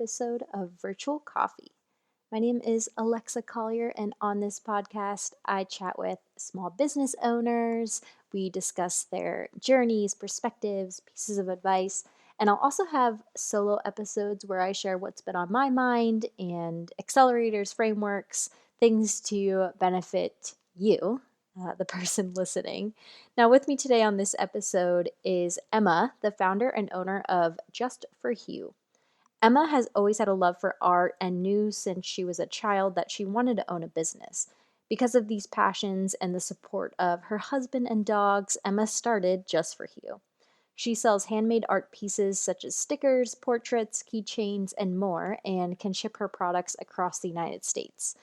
episode of Virtual Coffee. My name is Alexa Collier, and on this podcast, I chat with small business owners. We discuss their journeys, perspectives, pieces of advice, and I'll also have solo episodes where I share what's been on my mind and accelerators, frameworks, things to benefit you, the person listening. Now, with me today on this episode is Emma, the founder and owner of Just For Hue. Emma has always had a love for art and knew since she was a child that she wanted to own a business. Because of these passions and the support of her husband and dogs, Emma started Just For Hue. She sells handmade art pieces such as stickers, portraits, keychains, and more, and can ship her products across the United States.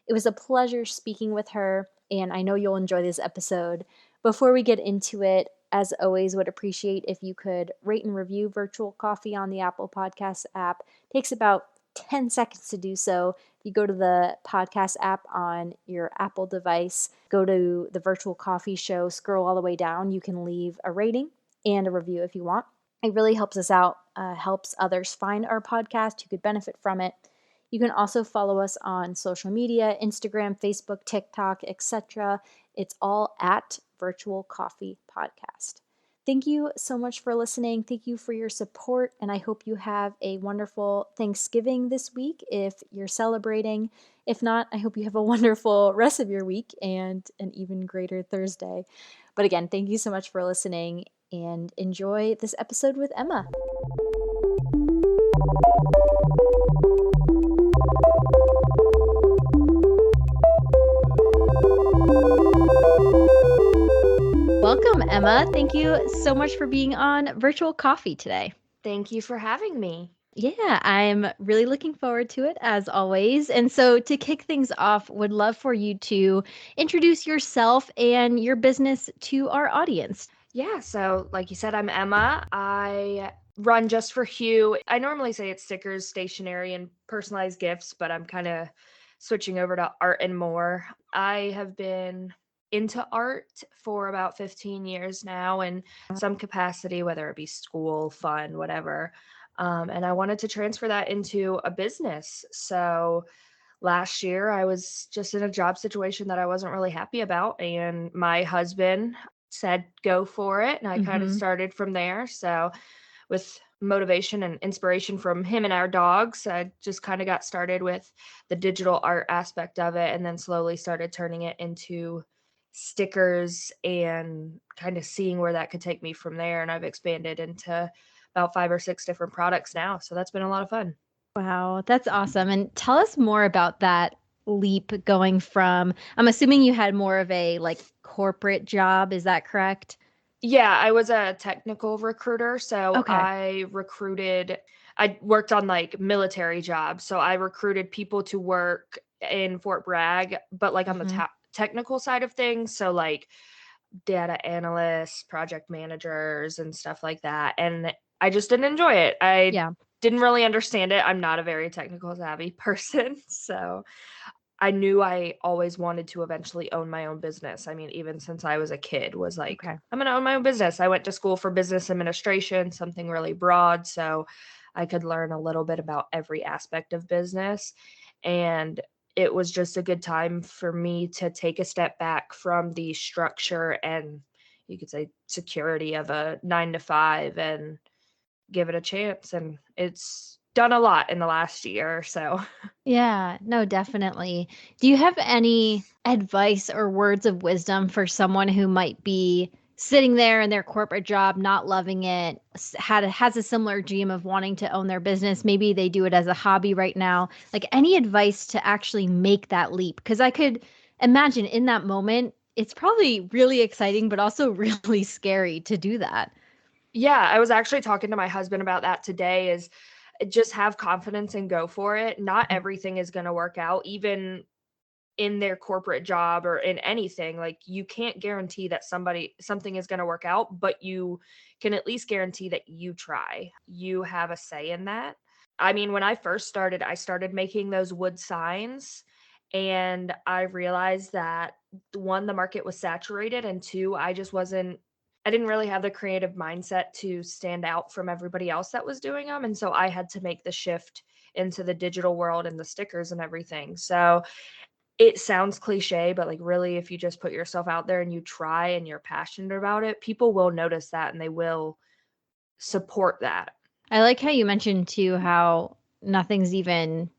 It was a pleasure speaking with her, and I know you'll enjoy this episode. Before we get into it, as always, would appreciate if you could rate and review Virtual Coffee on the Apple Podcast app. It takes about 10 seconds to do so. If you go to the podcast app on your Apple device, go to the Virtual Coffee Show, scroll all the way down, you can leave a rating and a review if you want. It really helps us out, helps others find our podcast who could benefit from it. You can also follow us on social media, Instagram, Facebook, TikTok, etc. It's all at Virtual Coffee Podcast. Thank you so much for listening. Thank you for your support, and I hope you have a wonderful Thanksgiving this week if you're celebrating. If not, I hope you have a wonderful rest of your week and an even greater Thursday. But again, thank you so much for listening and enjoy this episode with Emma. Welcome, Emma. Thank you so much for being on Virtual Coffee today. Thank you for having me. Yeah, I'm really looking forward to it as always. And so to kick things off, would love for you to introduce yourself and your business to our audience. Yeah, so like you said, I'm Emma. I run Just For Hue. I normally say it's stickers, stationery, and personalized gifts, but I'm kind of switching over to art and more. I have been into art for about 15 years now in some capacity, whether it be school, fun, whatever. And I wanted to transfer that into a business. So last year, I was just in a job situation that I wasn't really happy about. And my husband said, go for it. And I kind of started from there. So, with motivation and inspiration from him and our dogs, I just kind of got started with the digital art aspect of it and then slowly started turning it into stickers and kind of seeing where that could take me from there. And I've expanded into about 5 or 6 different products now. So, that's been a lot of fun. Wow, that's awesome. And tell us more about that leap going from, I'm assuming you had more of a like corporate job. Is that correct? Yeah, I was a technical recruiter. So Okay. I worked on like military jobs. So I recruited people to work in Fort Bragg, but like on the technical side of things. So like data analysts, project managers, and stuff like that. And I just didn't enjoy it. I Yeah. didn't really understand it. I'm not a very technical savvy person. So I knew I always wanted to eventually own my own business. I mean, even since I was a kid, was like, Okay. I'm going to own my own business. I went to school for business administration, something really broad, so I could learn a little bit about every aspect of business. And it was just a good time for me to take a step back from the structure and you could say security of a 9 to 5 and give it a chance. And it's done a lot in the last year or so. Yeah, no, definitely. Do you have any advice or words of wisdom for someone who might be sitting there in their corporate job, not loving it, has a similar dream of wanting to own their business? Maybe they do it as a hobby right now. Like any advice to actually make that leap? Because I could imagine in that moment, it's probably really exciting, but also really scary to do that. Yeah, I was actually talking to my husband about that today is just have confidence and go for it. Not everything is going to work out, even in their corporate job or in anything. Like you can't guarantee that something is going to work out, but you can at least guarantee that you try. You have a say in that. I mean, when I first started, I started making those wood signs and I realized that one, the market was saturated, and two, I just wasn't I didn't really have the creative mindset to stand out from everybody else that was doing them, and so I had to make the shift into the digital world and the stickers and everything. So, it sounds cliche, but, like, really, if you just put yourself out there and you try and you're passionate about it, people will notice that and they will support that. I like how you mentioned too how nothing's even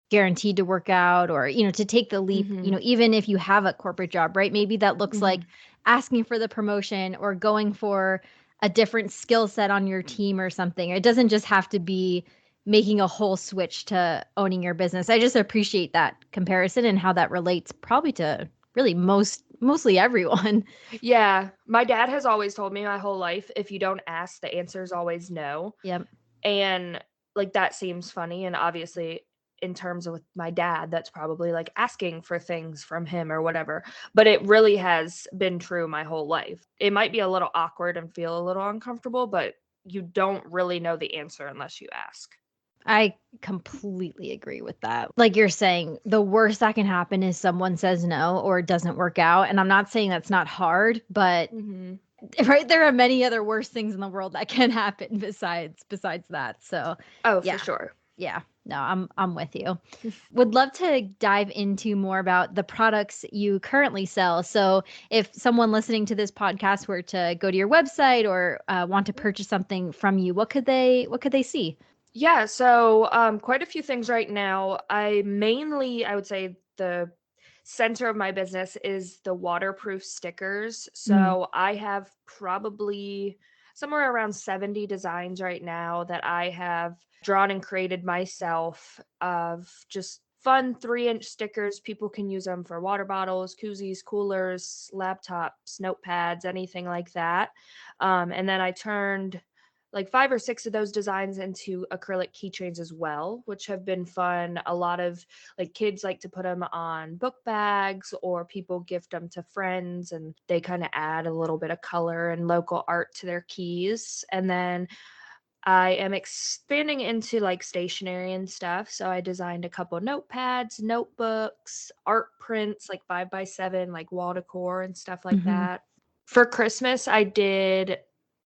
guaranteed to work out or, to take the leap, Mhm. even if you have a corporate job, right? Maybe that looks like Mhm. asking for the promotion or going for a different skill set on your team or something. It doesn't just have to be making a whole switch to owning your business. I just appreciate that comparison and how that relates probably to really mostly everyone. Yeah, my dad has always told me my whole life, "If you don't ask, the answer is always no." Yep. And, like, that seems funny, and obviously, in terms of with my dad, that's probably, like, asking for things from him or whatever, but it really has been true my whole life. It might be a little awkward and feel a little uncomfortable, but you don't really know the answer unless you ask. I completely agree with that. Like you're saying, the worst that can happen is someone says no or it doesn't work out. And I'm not saying that's not hard, but Mhm. right, there are many other worse things in the world that can happen besides that. So, Oh, for yeah. sure. Yeah. No, I'm with you. Would love to dive into more about the products you currently sell. So, if someone listening to this podcast were to go to your website or want to purchase something from you, what could they see? Yeah, so quite a few things right now. I would say the center of my business is the waterproof stickers. Mm, So I have probably somewhere around 70 designs right now that I have drawn and created myself of just fun 3-inch stickers. People can use them for water bottles, koozies, coolers, laptops, notepads, anything like that. And then I turned like 5 or 6 of those designs into acrylic keychains as well, which have been fun. A lot of, like, kids like to put them on book bags or people gift them to friends, and they kinda add a little bit of color and local art to their keys, and then I am expanding into, like, stationery and stuff, so I designed a couple notepads, notebooks, art prints, like 5 by 7, like wall decor and stuff like mhm. that. For Christmas, I did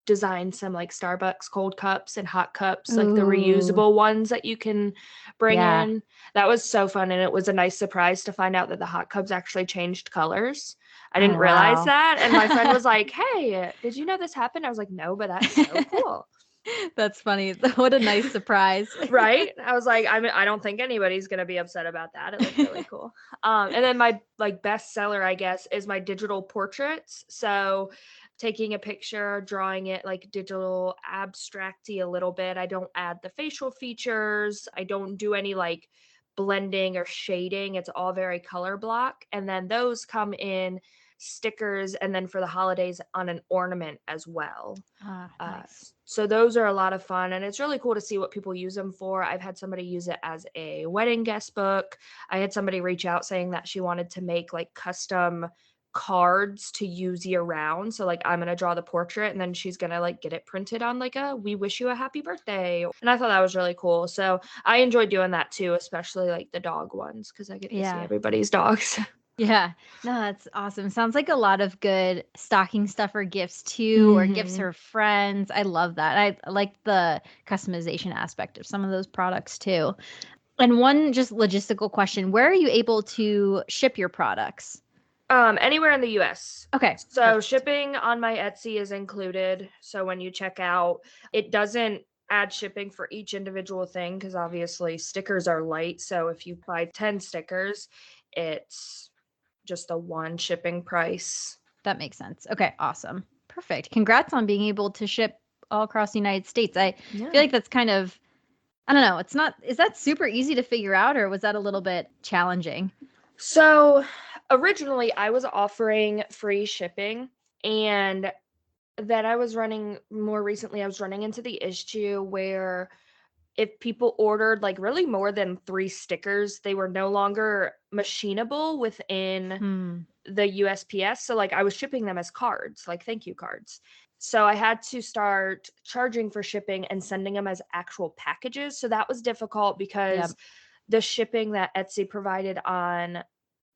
design some, like, Starbucks cold cups and hot cups, like the Ooh, reusable ones that you can bring yeah. in. That was so fun, and it was a nice surprise to find out that the hot cups actually changed colors. I Oh, didn't realize wow. that, and my friend was like, "Hey, did you know this happened?" I was like, "No, but that's so cool." That's funny. What a nice surprise. Right? I was like, I don't think anybody's gonna be upset about that. It looked really cool. And then my, like, best seller, I guess, is my digital portraits. So, taking a picture, drawing it, like, digital abstracty a little bit. I don't add the facial features. I don't do any, like, blending or shading. It's all very color block, and then those come in stickers and then for the holidays on an ornament as well. Ah, nice. So those are a lot of fun, and it's really cool to see what people use them for. I've had somebody use it as a wedding guest book. I had somebody reach out saying that she wanted to make, like, custom cards to use year round. So, like, I'm gonna draw the portrait and then she's gonna, like, get it printed on, like, a "We wish you a happy birthday." And I thought that was really cool. So I enjoy doing that too, especially, like, the dog ones because I get to see Yeah. everybody's dogs. Yeah. No, that's awesome. Sounds like a lot of good stocking stuffer gifts too, or gifts Mhm. for friends. I love that. I like the customization aspect of some of those products too. And one just logistical question, where are you able to ship your products? Anywhere in the US. Okay, So perfect. shipping on my Etsy is included. So when you check out, it doesn't add shipping for each individual thing because obviously stickers are light. So if you buy 10 stickers, it's just a one shipping price. That makes sense. Okay, awesome. Perfect. Congrats on being able to ship all across the United States. I feel Yeah. like that's kind of, I don't know, it's not, is that super easy to figure out or was that a little bit challenging? So originally I was offering free shipping, and then more recently I was running into the issue where if people ordered, like, really more than 3 stickers, they were no longer machinable within Hmm. the USPS, so, like, I was shipping them as cards, like, thank you cards. So I had to start charging for shipping and sending them as actual packages, so that was difficult because Yep. the shipping that Etsy provided on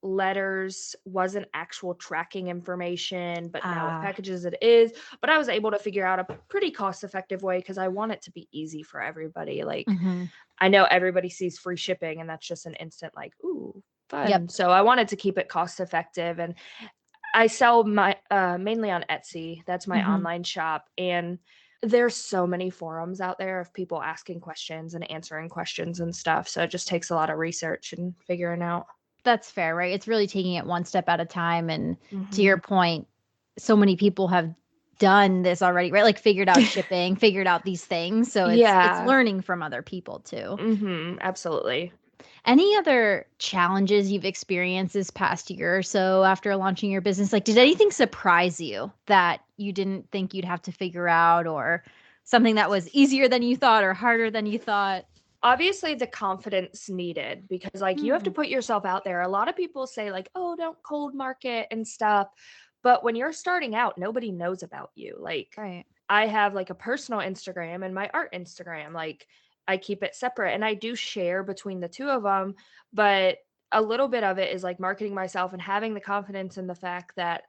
letters wasn't actual tracking information, but now with Ah. packages it is. But I was able to figure out a pretty cost-effective way because I want it to be easy for everybody. Like, Mhm. I know everybody sees free shipping and that's just an instant like, ooh, Yep. fun. So I wanted to keep it cost effective, and I sell my mainly on Etsy. That's my Mhm. online shop, and there's so many forums out there of people asking questions and answering questions and stuff. So it just takes a lot of research and figuring out. That's fair, right? It's really taking it one step at a time, and to your Mhm. point, so many people have done this already, right? Like, figured out shipping, figured out these things, so it's Yeah. learning from other people too. Absolutely. Any other challenges you've experienced this past year or so after launching your business? Like, did anything surprise you that you didn't think you'd have to figure out, or something that was easier than you thought or harder than you thought? Obviously the confidence needed, because like you have to Mm, put yourself out there. A lot of people say like, "Oh, don't cold market and stuff." But when you're starting out, nobody knows about you. Like, right. I have like a personal Instagram and my art Instagram. Like, I keep it separate and I do share between the two of them, but a little bit of it is like marketing myself and having the confidence in the fact that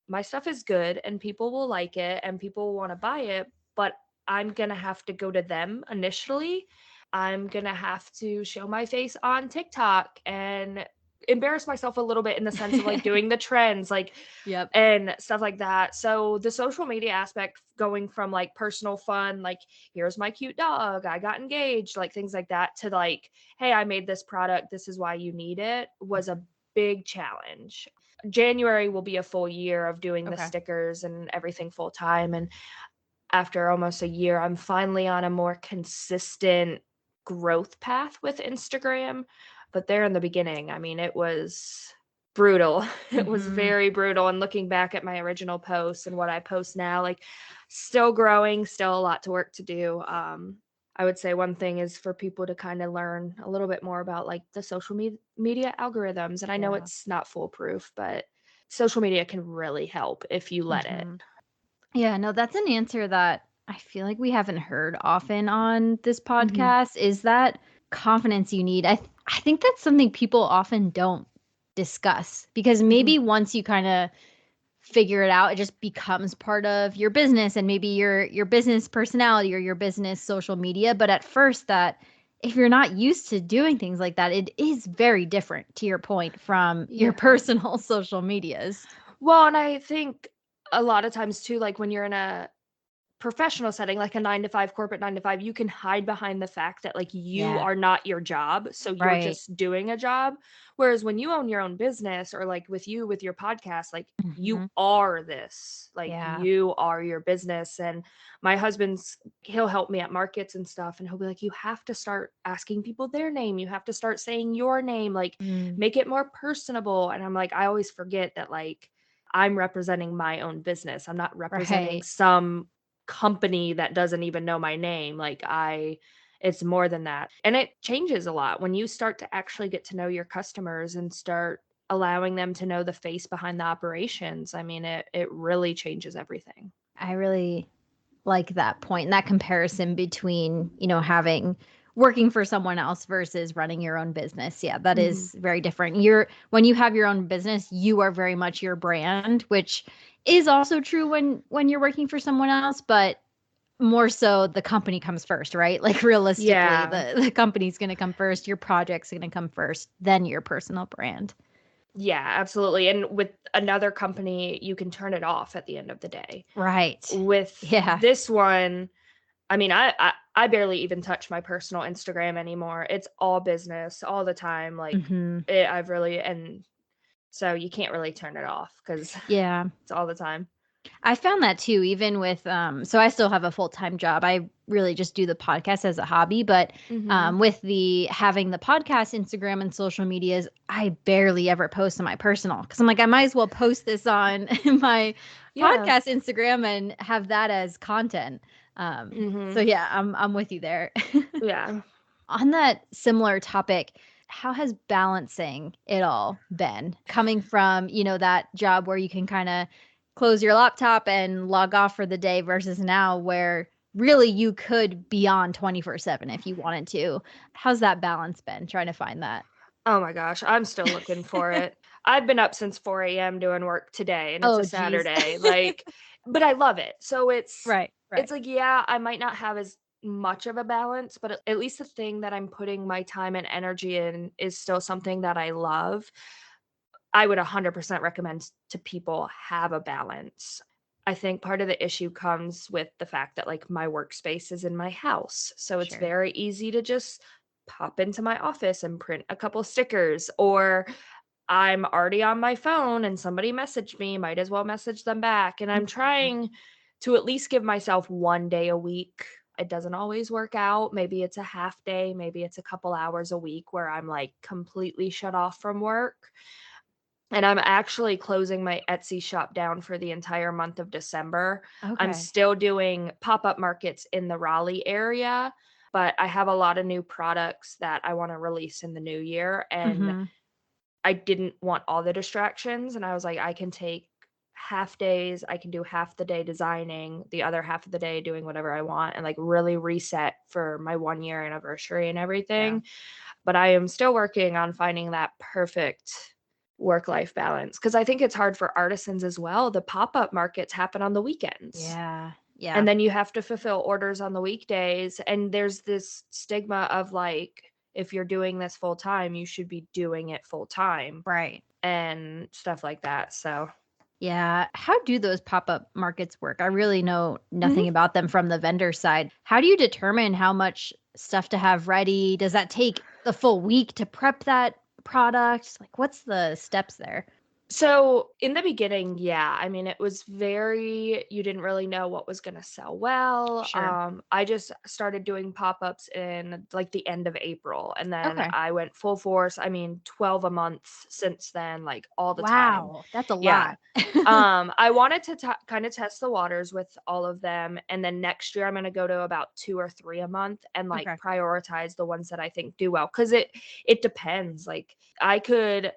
my stuff is good and people will like it and people will want to buy it, but I'm going to have to go to them initially. I'm going to have to show my face on TikTok and embarrass myself a little bit in the sense of like doing the trends, like, Yep. and stuff like that. So the social media aspect, going from like personal fun, like, here's my cute dog, I got engaged, like things like that, to like, hey, I made this product, this is why you need it, was a big challenge. January will be a full year of doing the Okay. stickers and everything full time. And after almost a year, I'm finally on a more consistent growth path with Instagram. But there in the beginning, I mean, it was brutal. It was Mhm. very brutal. And looking back at my original posts and what I post now, like, still growing, still a lot to work to do. I would say one thing is for people to kind of learn a little bit more about like the social media algorithms. And I know Yeah. it's not foolproof, but social media can really help if you let it. Mhm. Yeah, no, that's an answer that I feel like we haven't heard often on this Mhm. podcast, is that confidence you need. I think that's something people often don't discuss, because Mhm. maybe once you kind of figure it out, it just becomes part of your business and maybe your business personality or your business social media. But at first, that if you're not used to doing things like that, it is very different, to your point, from your Yeah. personal social medias. Well, and I think a lot of times too, like when you're in a professional setting, like a 9 to 5, corporate 9 to 5, you can hide behind the fact that like you Yeah. are not your job, so you're Right. just doing a job. Whereas when you own your own business, or like with your podcast, like you Mhm. are this, like Yeah. you are your business. And my he'll help me at markets and stuff, and he'll be like, you have to start asking people their name. You have to start saying your name, like Mm. make it more personable. And I'm like, I always forget that like I'm representing my own business. I'm not representing Right. some company that doesn't even know my name. It's more than that. And it changes a lot when you start to actually get to know your customers and start allowing them to know the face behind the operations. I mean, it really changes everything. I really like that point and that comparison between, having working for someone else versus running your own business. Yeah, that Mhm. is very different. When you have your own business, you are very much your brand, which is also true when you're working for someone else, but more so the company comes first, right? Like, realistically, Yeah. the company's going to come first, your project's going to come first, then your personal brand. Yeah, absolutely. And with another company, you can turn it off at the end of the day. Right. With Yeah. this one, I mean, I barely even touch my personal Instagram anymore. It's all business all the time. Like, Mhm. I've really, and so you can't really turn it off because Yeah. it's all the time. I found that too, even with so I still have a full-time job. I really just do the podcast as a hobby, but Mhm. with the having the podcast, Instagram and social medias, I barely ever post on my personal, because I'm like, I might as well post this on my Yeah. podcast Instagram and have that as content. So Mhm. yeah, I'm with you there. Yeah. On that similar topic, how has balancing it all been, coming from, that job where you can kind of close your laptop and log off for the day versus now where really you could be on 24/7 if you wanted to? How's that balance been, trying to find that? Oh my gosh, I'm still looking for it. I've been up since 4 a.m. doing work today, and it's a Oh, geez. Saturday, like, but I love it. So Right, it's right. like, yeah, I might not have as much of a balance, but at least the thing that I'm putting my time and energy in is still something that I love. I would 100% recommend to people have a balance. I think part of the issue comes with the fact that, like, my workspace is in my house, so it's Sure. very easy to just pop into my office and print a couple stickers, or I'm already on my phone and somebody messaged me, might as well message them back, and I'm Mhm. trying to at least give myself 1 day a week. It doesn't always work out. Maybe it's a half day, maybe it's a couple hours a week where I'm, like, completely shut off from work. And I'm actually closing my Etsy shop down for the entire month of December. I'm Okay. still doing pop-up markets in the Raleigh area, but I have a lot of new products that I wanna release in the new year, and Mhm. I didn't want all the distractions, and I was like, "I can take half days, I can do half the day designing, the other half of the day doing whatever I want, and, like, really reset for my 1-year anniversary and Yeah. everything." But I am still working on finding that perfect work-life balance because I think it's hard for artisans as well. The pop-up markets happen on the weekends, Yeah. and Yeah. then you have to fulfill orders on the weekdays, and there's this stigma of, like, if you're doing this full time, you should be doing it full time Right. and stuff like that, so Yeah. How do those pop-up markets work? I really know nothing Mhm. about them from the vendor side. How do you determine how much stuff to have ready? Does that take the full week to prep that product? Like, what's the steps there? So, in the beginning, yeah, I mean, it was very you didn't really know what was gonna sell well. Sure. I just started doing pop-ups in, like, the end of April, and then Okay. I went full force, I mean, 12 a month since then, like, all the time. Wow, that's a Yeah. lot. I wanted to kinda test the waters with all of them, and then next year, I'm gonna go to about 2 or 3 a month and, like, Okay. prioritize the ones that I think do well, because it depends, like, I could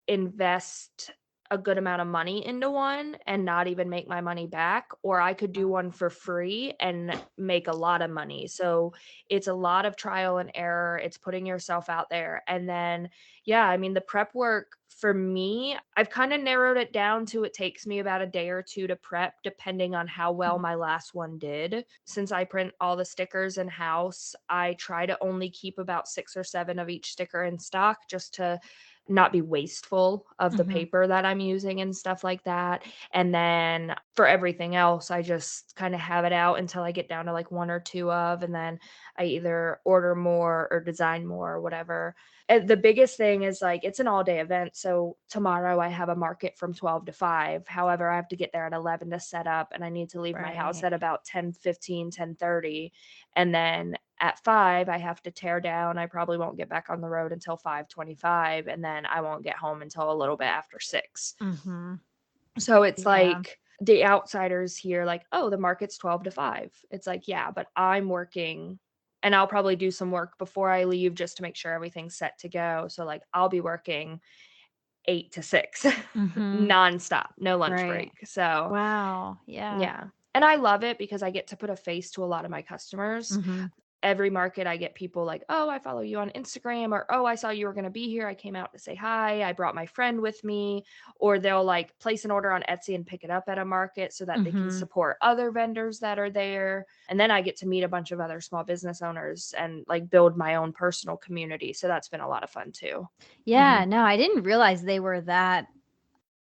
invest a good amount of money into one and not even make my money back, or I could do one for free and make a lot of money. So it's a lot of trial and error. It's putting yourself out there. And then, yeah, I mean, the prep work for me, I've kind of narrowed it down to it takes me about a day or two to prep, depending on how well Mhm. my last one did. Since I print all the stickers in house, I try to only keep about 6 or 7 of each sticker in stock just to not be wasteful of the Mhm. paper that I'm using and stuff like that. And then for everything else, I just kind of have it out until I get down to like 1 or 2 of, and then I either order more or design more or whatever. And the biggest thing is like it's an all day event. So tomorrow I have a market from 12 to 5. However, I have to get there at 11 to set up, and I need to leave my house Right. at about 10:15, 10:30. And then at 5, I have to tear down. I probably won't get back on the road until 5:25, and then I won't get home until a little bit after 6. Mhm. So it's Yeah. like the outsiders here like, "Oh, the market's 12 to 5." It's like, "Yeah, but I'm working, and I'll probably do some work before I leave just to make sure everything's set to go." So, like, I'll be working 8 to 6 Mhm. nonstop, no lunch Right. break. So, Wow. Yeah. yeah. And I love it because I get to put a face to a lot of my customers. Mhm. Every market I get people like, "Oh, I follow you on Instagram," or, "Oh, I saw you were gonna be here. I came out to say hi. I brought my friend with me." Or they'll, like, place an order on Etsy and pick it up at a market so that they can Mhm. support other vendors that are there. And then I get to meet a bunch of other small business owners and, like, build my own personal community, so that's been a lot of fun too. Yeah, Mhm. no, I didn't realize they were that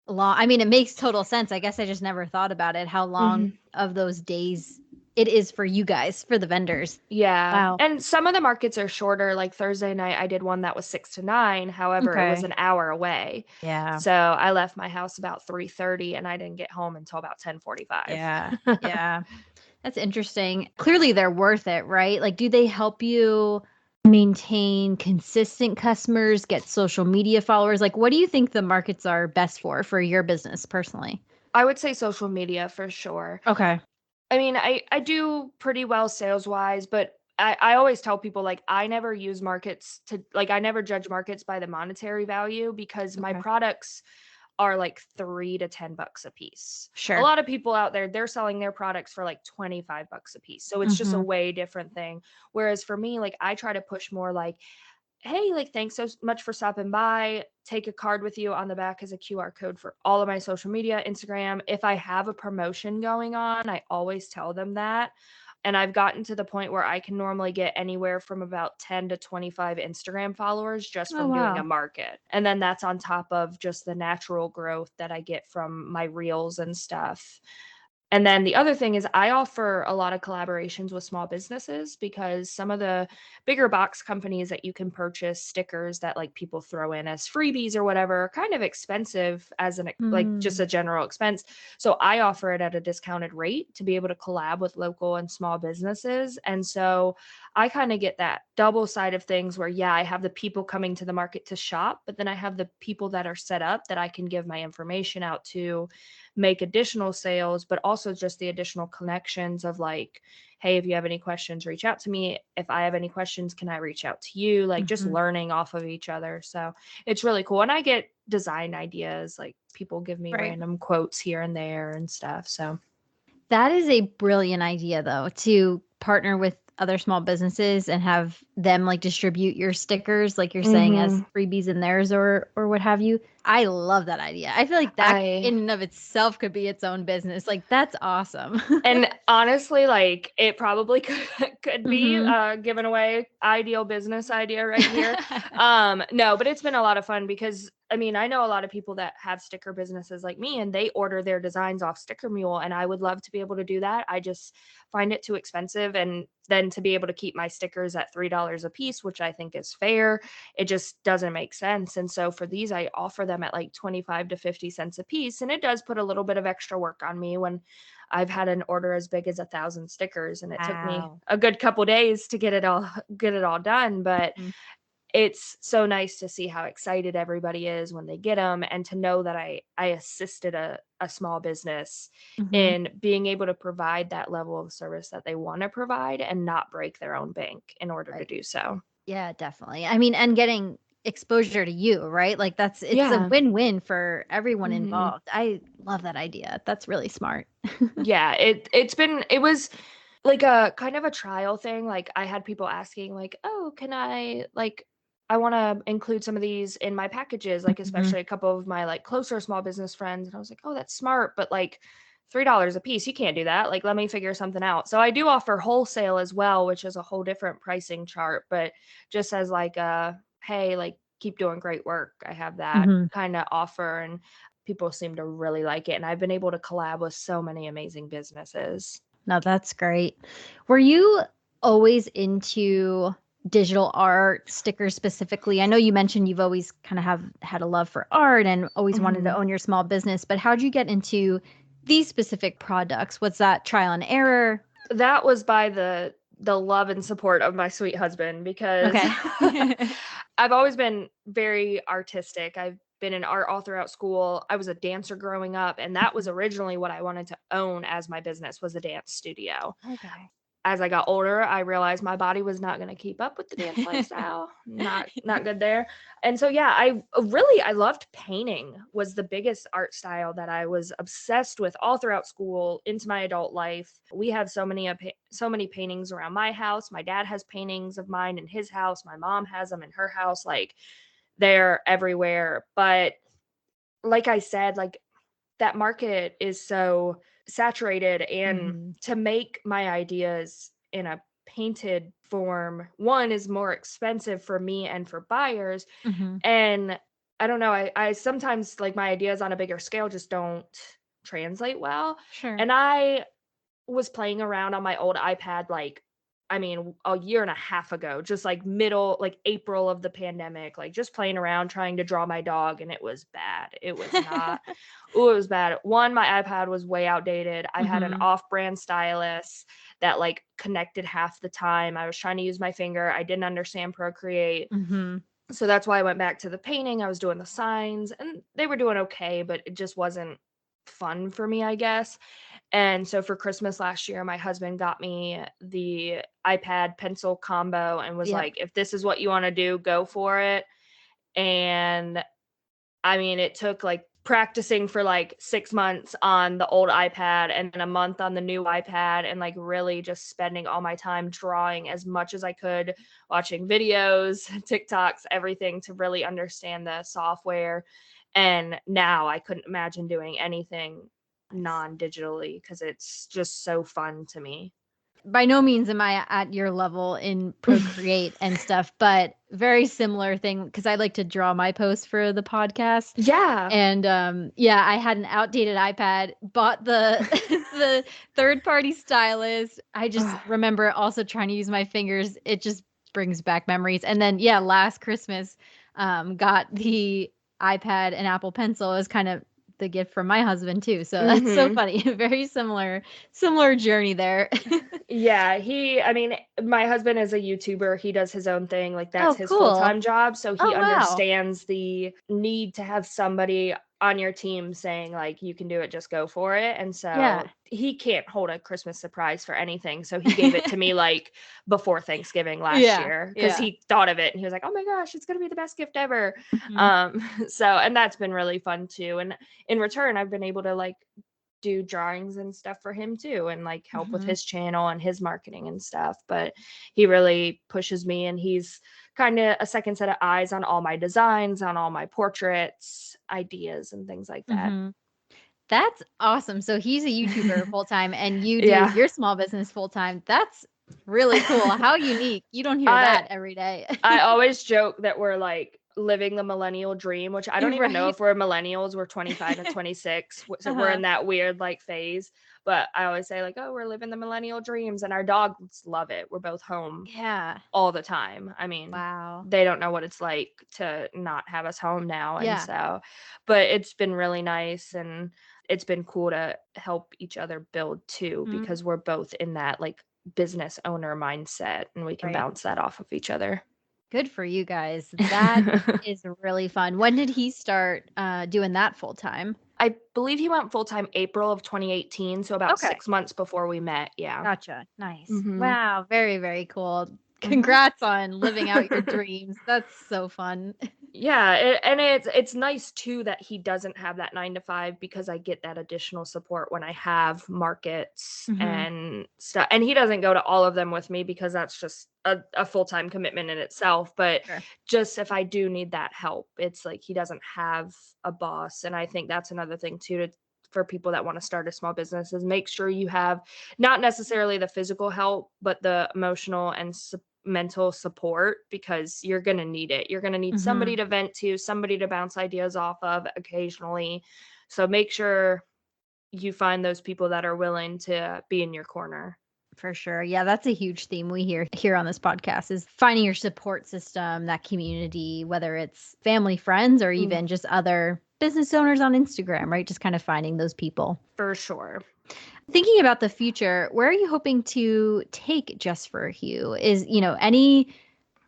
long. I mean, it makes total sense. I guess I just never thought about it, how long Mhm. of those days it is for you guys, for the vendors. Yeah, Wow. and some of the markets are shorter, like Thursday night, I did one that was 6 to 9, however, it was Okay. an hour away. Yeah. So, I left my house about 3:30 and I didn't get home until about 10:45. Yeah. Yeah. That's interesting. Clearly, they're worth it, right? Like, do they help you maintain consistent customers, get social media followers? Like, what do you think the markets are best for your business personally? I would say social media for sure. Okay. I mean, I do pretty well sales-wise, but I always tell people, like, I never use markets to like, I never judge markets by the monetary value because my Okay. products are like 3 to 10 bucks a piece. A Sure. lot of people out there, they're selling their products for like 25 bucks a piece. So it's just a Mhm. way different thing. Whereas for me, like I try to push more like hey, like, thanks so much for stopping by. Take a card with you on the back as a QR code for all of my social media, Instagram. If I have a promotion going on, I always tell them that. And I've gotten to the point where I can normally get anywhere from about 10 to 25 Instagram followers just Oh, from doing a wow. market. And then that's on top of just the natural growth that I get from my reels and stuff. And then the other thing is I offer a lot of collaborations with small businesses because some of the bigger box companies that you can purchase stickers that like people throw in as freebies or whatever are kind of expensive as like just Mm, a general expense. So I offer it at a discounted rate to be able to collab with local and small businesses. And so I kind of get that double side of things where yeah, I have the people coming to the market to shop, but then I have the people that are set up that I can give my information out to make additional sales, but also just the additional connections of like, hey, if you have any questions, reach out to me. If I have any questions, can I reach out to you? Like just mhm, learning off of each other. So it's really cool. And I get design ideas, like people give me right. random quotes here and there and stuff. So That is a brilliant idea, though, to partner with other small businesses and have them, like, distribute your stickers, like you're saying, as mhm. freebies in theirs or what have you. I love that idea. I feel like that I in and of itself could be its own business. Like, that's awesome. And honestly, like, it probably could be, Mhm. giving away ideal business idea right here. No, but it's been a lot of fun because, I mean, I know a lot of people that have sticker businesses like me, and they order their designs off Sticker Mule, and I would love to be able to do that. I just find it too expensive, and then to be able to keep my stickers at $3 a piece, which I think is fair, it just doesn't make sense, and so for these, I offer them at, like, 25 to 50 cents a piece, and it does put a little bit of extra work on me when I've had an order as big as 1,000 stickers, and it took me Wow. a good couple days to get it all done, but Mm, it's so nice to see how excited everybody is when they get them, and to know that I assisted a small business mhm. in being able to provide that level of service that they wanna provide and not break their own bank in order to Right. do so. Yeah, definitely. I mean, and getting exposure to you, right? Like, it's a Yeah. win-win for everyone Mhm. involved. I love that idea. That's really smart. Yeah, it was like a kind of a trial thing, like, I had people asking like, "Oh, can I like, I wanna include some of these in my packages," like, Mhm. especially a couple of my, like, closer small business friends, and I was like, "Oh, that's smart, but, like, $3 a piece, you can't do that, like, let me figure something out." So I do offer wholesale as well, which is a whole different pricing chart, but just as like a, "Hey, like, keep doing great work," I have that Mhm. kinda offer, and people seem to really like it, and I've been able to collab with so many amazing businesses. No, that's great. Were you always into digital art, stickers specifically? I know you mentioned you've always kinda have had a love for art and always wanted to Mhm. own your small business, but how'd you get into these specific products? Was that trial and error? That was by the love and support of my sweet husband because Okay. I've always been very artistic. I've been in art all throughout school. I was a dancer growing up, and that was Mhm. originally what I wanted to own as my business was a dance studio. Okay. As I got older, I realized my body was not gonna keep up with the dance lifestyle, not good there, and so, yeah, I loved painting was the biggest art style that I was obsessed with all throughout school, into my adult life. We have so many paintings around my house. My dad has paintings of mine in his house, my mom has them in her house, like, they're everywhere, but like I said, like, that market is so saturated, and Mhm. to make my ideas in a painted form, one is more expensive for me and for buyers, Mhm. and I don't know, I sometimes like my ideas on a bigger scale just don't translate well, Sure. and I was playing around on my old iPad, like, I mean, a year and a half ago, just like middle, like April of the pandemic, like just playing around trying to draw my dog, and it was bad. It was not, oh, it was bad. One, my iPad was way outdated. I had an Mhm. off-brand stylus that like connected half the time. I was trying to use my finger. I didn't understand Procreate. Mhm. So that's why I went back to the painting. I was doing the signs and they were doing okay, but it just wasn't fun for me, I guess. And so for Christmas last year, my husband got me the iPad pencil combo and was Yep. like, "If this is what you wanna do, go for it." And I mean, it took like practicing for like 6 months on the old iPad and then a month on the new iPad, and like really just spending all my time drawing as much as I could, watching videos, TikToks, everything to really understand the software. And now I couldn't imagine doing anything Nice. non-digitally because it's just so fun to me. By no means am I at your level in Procreate and stuff, but very similar thing because I like to draw my posts for the podcast. Yeah. And yeah, I had an outdated iPad, bought the the third party stylus. I just Ugh. remember also trying to use my fingers. It just brings back memories. And then yeah, last Christmas, got the iPad and Apple Pencil as kind of the gift from my husband too. So that's so Mhm. funny. Very similar journey there. Yeah, I mean, my husband is a YouTuber. He does his own thing. Like that's Oh, his cool. full-time job. So he Oh, wow. understands the need to have somebody on your team saying like you can do it, just go for it. And Yeah. so he can't hold a Christmas surprise for anything. So he gave it to me like before Thanksgiving last Yeah. year because Yeah. he thought of it and he was like, "Oh my gosh, it's gonna be the best gift ever." Mhm. So and that's been really fun too. And in return, I've been able to like do drawings and stuff for him too and like help with Mhm. his channel and his marketing and stuff, but he really pushes me and he's kind of a second set of eyes on all my designs, on all my portraits, ideas and things like that. Mhm. That's awesome. So he's a YouTuber full time and you do Yeah. your small business full time. That's really cool. How unique. You don't hear I that every day. I always joke that we're like living the millennial dream, which I don't even know Right? if we're millennials. We're 25 to 26. So we're Uh-huh. in that weird like phase. But I always say, like, oh, we're living the millennial dreams. And our dogs love it. We're both home Yeah. all the time. I mean, Wow. they don't know what it's like to not have us home now. And Yeah. so, but it's been really nice and it's been cool to help each other build too, Mhm. because we're both in that like business owner mindset and we can Right. bounce that off of each other. Good for you guys. That is really fun. When did he start doing that full time? I believe he went full-time April of 2018, so about Okay. 6 months before we met, yeah. Gotcha. Nice. Mhm. Wow. Very, very cool. Mhm. Congrats on living out your dreams. That's so fun. Yeah, and it's nice too that he doesn't have that 9 to 5 because I get that additional support when I have markets Mhm. and stuff. And he doesn't go to all of them with me because that's just a full-time commitment in itself, but Sure. just if I do need that help, it's like he doesn't have a boss, and I think that's another thing too to for people that wanna start a small business is make sure you have not necessarily the physical help, but the emotional and mental support because you're going to need it. You're going to need somebody Mhm. to vent to, somebody to bounce ideas off of occasionally. So make sure you find those people that are willing to be in your corner. For sure. Yeah, that's a huge theme we hear here on this podcast is finding your support system, that community, whether it's family, friends, or Mm, even just other business owners on Instagram, right? Just kind of finding those people. for sure. Thinking about the future, where are you hoping to take Just for Hue? Is, any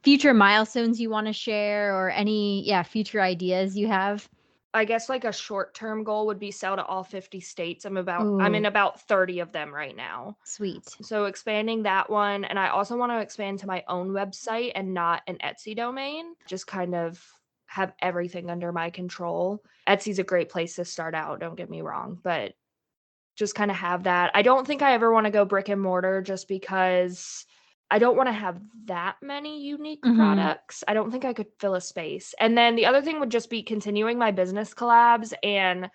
future milestones you want to share or any, yeah, future ideas you have? I guess like a short-term goal would be sell to all 50 states. I'm in Ooh, about 30 of them right now. sweet. So expanding that one, and I also want to expand to my own website and not an Etsy domain. Just kind of have everything under my control. Etsy's a great place to start out, don't get me wrong, but just kind of have that. I don't think I ever want to go brick and mortar just because I don't want to have that many unique Hmm. products. I don't think I could fill a space. And then the other thing would just be continuing my business collabs. And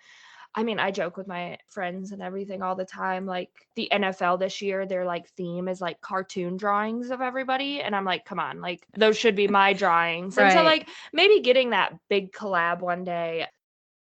I mean, I joke with my friends and everything all the time. Like the NFL this year, their like theme is like cartoon drawings of everybody. And I'm like, come on, like those should be my drawings. And so, Right. like, maybe getting that big collab one day,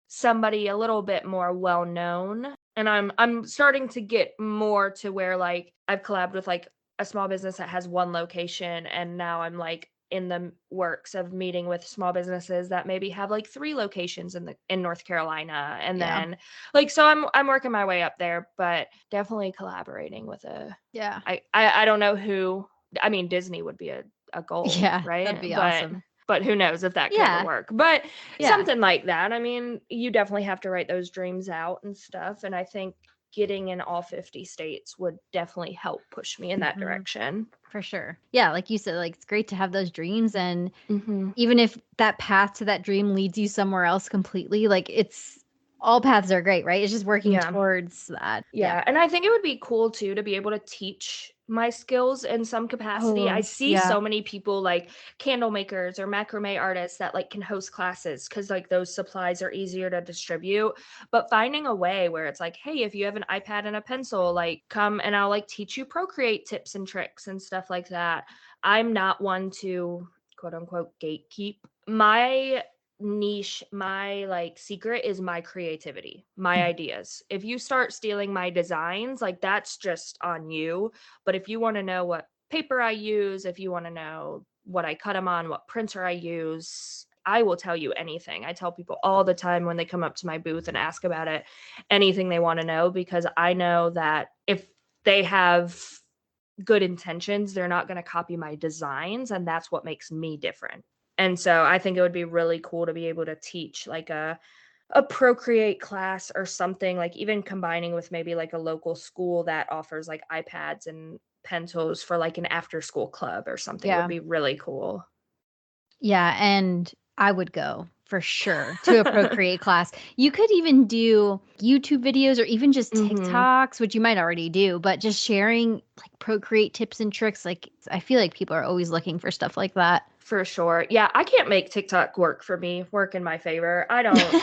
somebody a little bit more well known. And I'm starting to get more to where like I've collabed with like a small business that has one location and now I'm like in the works of meeting with small businesses that maybe have like 3 locations in North Carolina. And Yeah. then like so I'm working my way up there, but definitely collaborating with a Yeah. I don't know who. I mean, Disney would be a goal, Yeah. That'd right? be awesome. But who knows if that could ever Yeah. work. But Yeah. something like that. I mean, you definitely have to write those dreams out and stuff, and I think getting in all 50 states would definitely help push me in that Hmm. direction. For sure. Yeah. Like you said, like it's great to have those dreams. And Mhm. even if that path to that dream leads you somewhere else completely, like it's All paths are great, right? It's just working Yeah. towards that. Yeah. Yeah, and I think it would be cool too to be able to teach my skills in some capacity. I Oh, see yeah. so many people like candle makers or macrame artists that like can host classes because like those supplies are easier to distribute. But finding a way where it's like, hey, if you have an iPad and a pencil, like come and I'll like teach you Procreate tips and tricks and stuff like that. I'm not one to quote unquote gatekeep. My niche, my like secret is my creativity, my Mm. ideas. If you start stealing my designs, like that's just on you. But if you want to know what paper I use, if you want to know what I cut them on, what printer I use, I will tell you anything. I tell people all the time when they come up to my booth and ask about it, anything they want to know, because I know that if they have good intentions, they're not going to copy my designs. And that's what makes me different. And so I think it would be really cool to be able to teach like a Procreate class or something, like even combining with maybe like a local school that offers like iPads and pencils for like an after school club or something would Yeah. be really cool. Yeah, and I would go for sure to a Procreate class. You could even do YouTube videos or even just Mhm. TikToks, which you might already do, but just sharing like Procreate tips and tricks. Like, I feel like people are always looking for stuff like that. For sure. Yeah, I can't make TikTok work for me, work in my favor. I don't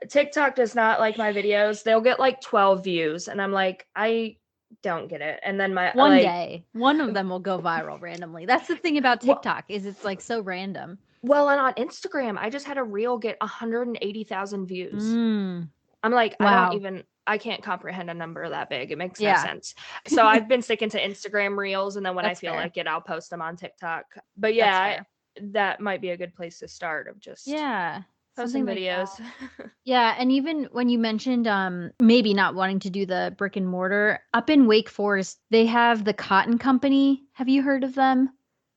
TikTok does not like my videos. They'll get like 12 views and I'm like, I don't get it. And then my One like day, one of them will go viral randomly. That's the thing about well, TikTok is it's like so random. well, and on Instagram, I just had a reel get 180,000 views. Mm, I'm like, wow. I can't comprehend a number that big. It makes no Yeah, sense. So I've been sticking to Instagram reels and then when I that's feel fair. like it, I'll post them on TikTok. But That's yeah, fair. that might be a good place to start of just Yeah, posting something like that. videos. Yeah, and even when you mentioned maybe not wanting to do the brick and mortar, up in Wake Forest, they have the Cotton Company. Have you heard of them?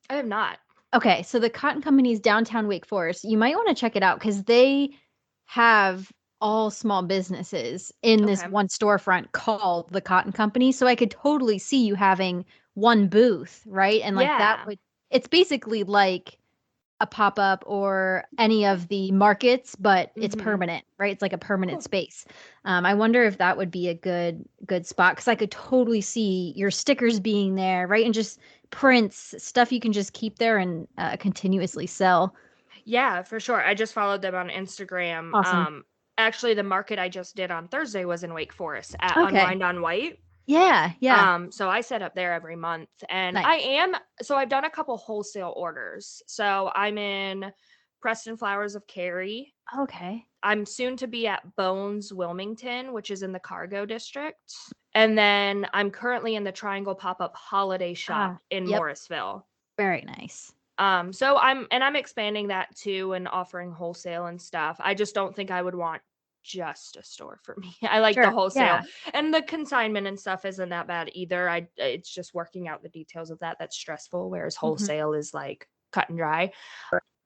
I have not. Okay, so the Cotton Company is downtown Wake Forest. You might want to check it out because they have all small businesses in this Okay. one storefront called the Cotton Company. So I could totally see you having one booth, right? And like that Yeah. would, it's basically like a pop-up or any of the markets, but it's Mhm. permanent, right? It's like a permanent Cool. space. I wonder if that would be a good spot because I could totally see your stickers being there, right? And just prints, stuff you can just keep there and continuously sell. Yeah, for sure. I just followed them on Instagram. Awesome. Actually the market I just did on Thursday was in Wake Forest at Okay. Unwind on White. Yeah, yeah. So I set up there every month and Nice. I've done a couple wholesale orders. So I'm in Preston Flowers of Cary. Okay. I'm soon to be at Bones Wilmington, which is in the cargo district. And then I'm currently in the Triangle Pop-Up Holiday Shop Ah, in yep. Morrisville. Very nice. So I'm expanding that too and offering wholesale and stuff. I just don't think I would want just a store for me. I like the Sure. wholesale Yeah. and the consignment and stuff isn't that bad either. It's just working out the details of that that's stressful, whereas Mhm. wholesale is like cut and dry.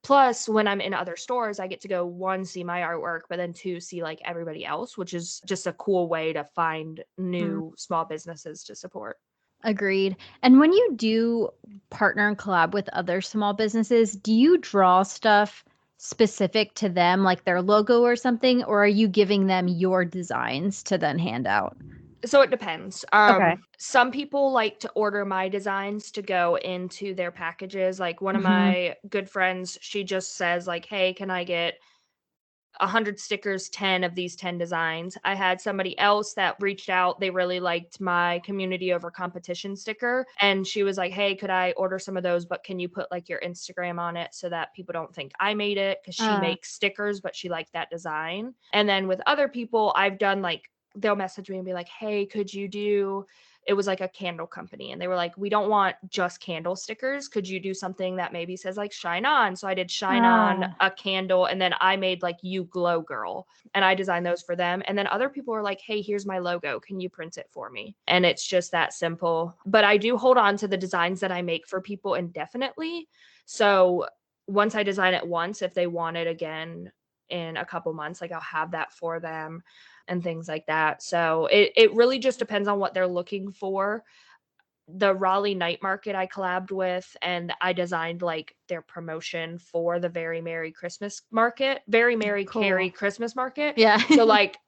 Plus, when I'm in other stores, I get to go one, see my artwork, but then two, see like everybody else, which is just a cool way to find Mhm. new small businesses to support. Agreed. And when you do partner and collab with other small businesses, do you draw stuff specific to them, like their logo or something, or are you giving them your designs to then hand out? So it depends. Okay. Some people like to order my designs to go into their packages. Like one of Hmm. my good friends, she just says like, "Hey, can I get 100 stickers, 10 of these 10 designs?" I had somebody else that reached out. They really liked my community over competition sticker. And she was like, "Hey, could I order some of those? But can you put like your Instagram on it so that people don't think I made it?" Because she Uh, makes stickers, but she liked that design. And then with other people, I've done like, they'll message me and be like, "Hey, could you do," it was like a candle company and they were like, "We don't want just candle stickers. Could you do something that maybe says like shine on?" So I did shine on ah, a candle and then I made like you glow girl and I designed those for them. And then other people were like, "Hey, here's my logo. Can you print it for me?" And it's just that simple. But I do hold on to the designs that I make for people indefinitely. So once I design it once, if they want it again in a couple months, like I'll have that for them and things like that. So it really just depends on what they're looking for. the Raleigh night market I collabed with, and I designed like their promotion for the Very Merry Christmas market, Very Merry Carry Cool. Christmas market. Yeah. So like,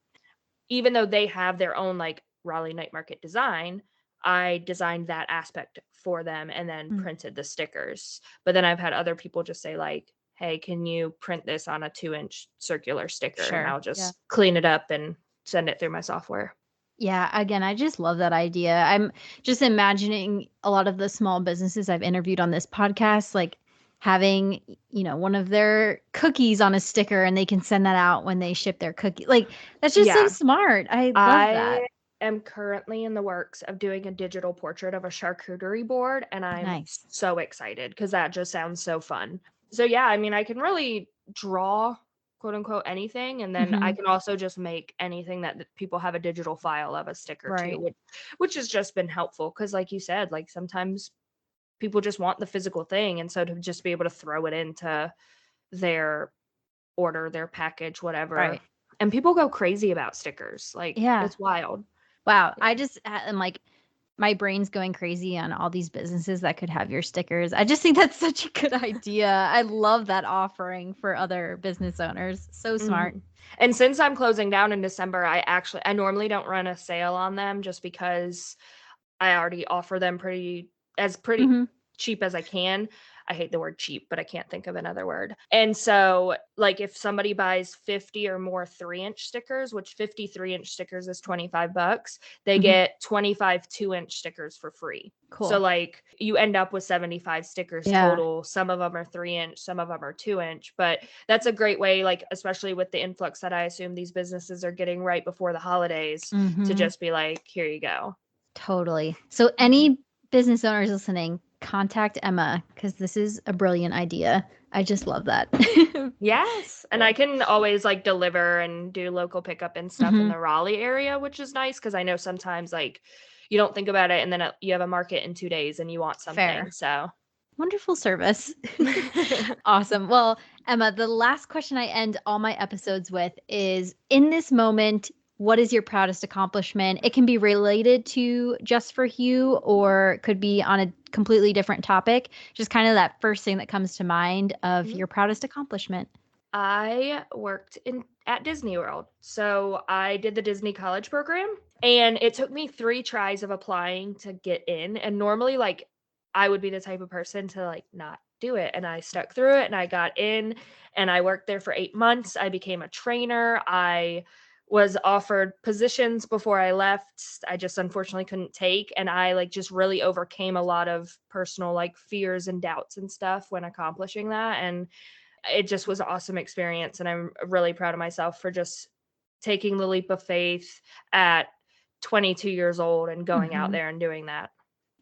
even though they have their own like Raleigh night market design, I designed that aspect for them and then Mm, printed the stickers. But then I've had other people just say like, "Hey, can you print this on a 2-inch circular sticker?" And sure. I'll Yeah. just clean it up and send it through my software. Yeah, again, I just love that idea. I'm just imagining a lot of the small businesses I've interviewed on this podcast, like having, one of their cookies on a sticker and they can send that out when they ship their cookie. Like, that's just so Yeah. smart. I love that. I am currently in the works of doing a digital portrait of a charcuterie board, and I'm Nice. so excited because that just sounds so fun. So yeah, I mean, I can really draw, quote unquote, anything, and then I Hmm. can also just make anything that people have a digital file of a sticker to, Right. which has just been helpful because, like you said, like sometimes people just want the physical thing, and so to just be able to throw it into their order, their package, whatever. Right. And people go crazy about stickers. Like, Yeah. it's wild. Wow. Yeah. I just am like, my brain's going crazy on all these businesses that could have your stickers. I just think that's such a good idea. I love that offering for other business owners. So smart. Mhm. And since I'm closing down in December, I normally don't run a sale on them just because I already offer them pretty Hmm. cheap as I can. I hate the word cheap, but I can't think of another word. And so, like, if somebody buys 50 or more 3-inch stickers, which 50 3-inch stickers is 25 bucks, they Hmm. get 25 2-inch stickers for free. So, Cool. like, you end up with 75 stickers Yeah. total. Some of them are 3-inch, some of them are 2-inch, but that's a great way, like, especially with the influx that I assume these businesses are getting right before the holidays, to Hmm. just be like, here you go. Totally. So, any business owners listening, contact Emma because this is a brilliant idea. I just love that. Yes, and I Cool. can always, like, deliver and do local pickup and stuff in Hmm. the Raleigh area, which is nice because I know sometimes, like, you don't think about it, and then, you have a market in 2 days and you want something, Fair. so Wonderful service. Awesome. Well, Emma, the last question I end all my episodes with is in this moment, what is your proudest accomplishment? It can be related to Just for Hue or could be on a completely different topic. Just kind of that first thing that comes to mind of Mhm. your proudest accomplishment. I worked in at Disney World. So I did the Disney College program, and it took me 3 tries of applying to get in, and normally, like, I would be the type of person to, like, not do it, and I stuck through it, and I got in, and I worked there for 8 months. I became a trainer. I was offered positions before I left. I just unfortunately couldn't take, and I, like, just really overcame a lot of personal, like, fears and doubts and stuff when accomplishing that, and it just was an awesome experience, and I'm really proud of myself for just taking the leap of faith at 22 years old and going out Hmm. there and doing that.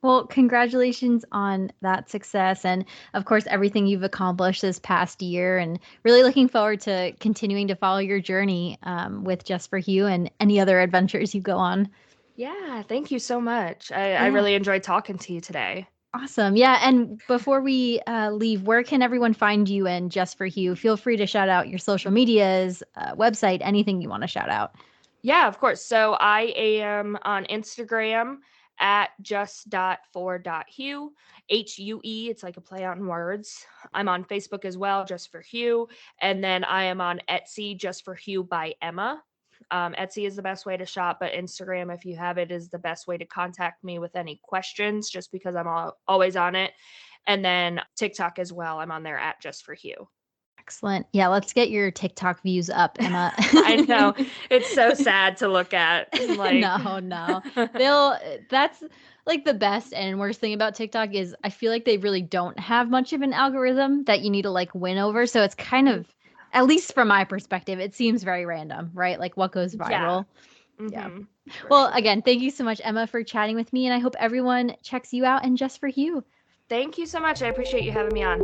Well, congratulations on that success. And of course, everything you've accomplished this past year. And really looking forward to continuing to follow your journey with Just for Hue and any other adventures you go on. Yeah, thank you so much. I Yeah. really enjoyed talking to you today. Awesome. Yeah. And before we leave, where can everyone find you and Just for Hue? Feel free to shout out your social medias, website, anything you want to shout out. Yeah, of course. So I am on Instagram at just.for.hue, Hue. It's like a play on words. I'm on Facebook as well, Just for Hue. And then I am on Etsy, Just for Hue by Emma. Etsy is the best way to shop, but Instagram, if you have it, is the best way to contact me with any questions, just because I'm always on it. And then TikTok as well. I'm on there at Just for Hue. Excellent. Yeah. Let's get your TikTok views up, Emma. I know. It's so sad to look at. I'm like, No, no. They'll that's like the best and worst thing about TikTok is I feel like they really don't have much of an algorithm that you need to like win over. So it's kind of, at least from my perspective, it seems very random, right? Like what goes yeah. viral. Yeah. For Well, sure. again, thank you so much, Emma, for chatting with me. And I hope everyone checks you out and Just for Hue. Thank you so much. I appreciate you having me on.